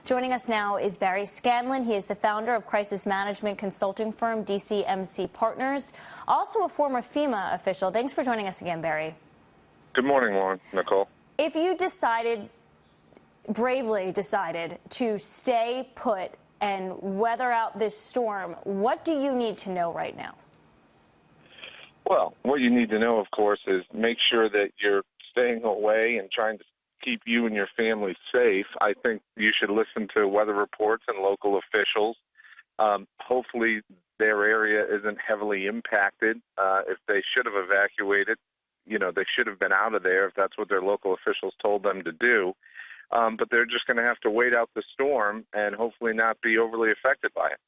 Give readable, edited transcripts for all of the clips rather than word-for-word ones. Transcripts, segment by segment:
Joining us now is Barry Scanlon. He is the founder of crisis management consulting firm DCMC Partners, also a former FEMA official. Thanks for joining us again, Barry. Good morning, Lauren. Nicole. If you bravely decided to stay put and weather out this storm, what do you need to know right now? Well, what you need to know, of course, is make sure that you're staying away and trying to keep you and your family safe. I think you should listen to weather reports and local officials. Hopefully their area isn't heavily impacted. If they should have evacuated, they should have been out of there if that's what their local officials told them to do. But they're just going to have to wait out the storm and hopefully not be overly affected by it.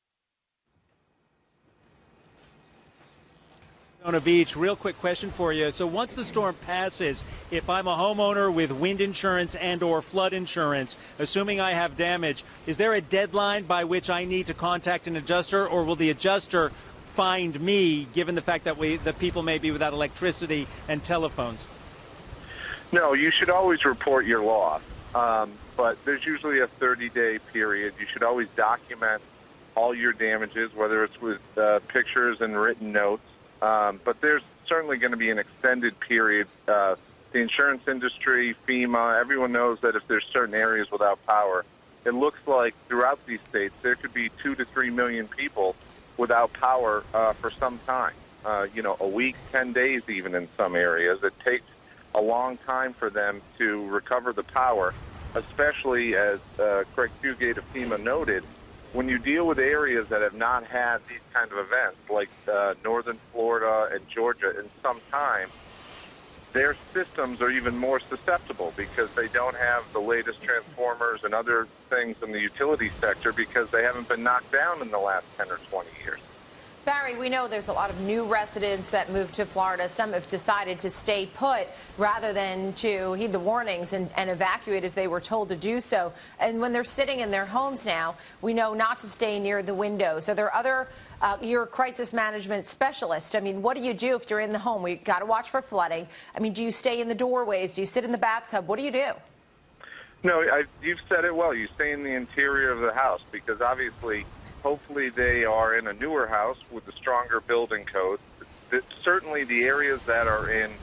On a beach, real quick question for you. So once the storm passes, if I'm a homeowner with wind insurance and or flood insurance, assuming I have damage, is there a deadline by which I need to contact an adjuster, or will the adjuster find me, given the fact that the people may be without electricity and telephones? No, you should always report your loss, but there's usually a 30-day period. You should always document all your damages, whether it's with pictures and written notes. But there's certainly going to be an extended period. The insurance industry, FEMA, everyone knows that if there's certain areas without power, it looks like throughout these states there could be 2 to 3 million people without power for some time. A week, 10 days even in some areas. It takes a long time for them to recover the power, especially as Craig Fugate of FEMA noted. When you deal with areas that have not had these kind of events, like northern Florida and Georgia in some time, their systems are even more susceptible because they don't have the latest transformers and other things in the utility sector because they haven't been knocked down in the last 10 or 20 years. Barry, we know there's a lot of new residents that moved to Florida. Some have decided to stay put rather than to heed the warnings and evacuate as they were told to do so. And when they're sitting in their homes now, we know not to stay near the windows. So there are other, you're a crisis management specialist. I mean, what do you do if you're in the home? We've got to watch for flooding. I mean, do you stay in the doorways? Do you sit in the bathtub? What do you do? No, you've said it well. You stay in the interior of the house because obviously, hopefully they are in a newer house with a stronger building code. Certainly the areas that are in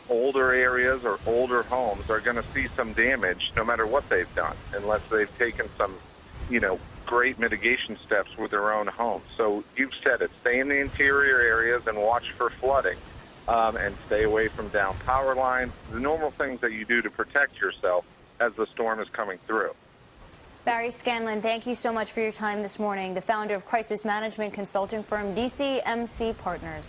older areas or older homes are going to see some damage no matter what they've done, unless they've taken some, great mitigation steps with their own homes. So you've said it. Stay in the interior areas and watch for flooding and stay away from down power lines, the normal things that you do to protect yourself as the storm is coming through. Barry Scanlon, thank you so much for your time this morning, the founder of crisis management consulting firm DCMC Partners.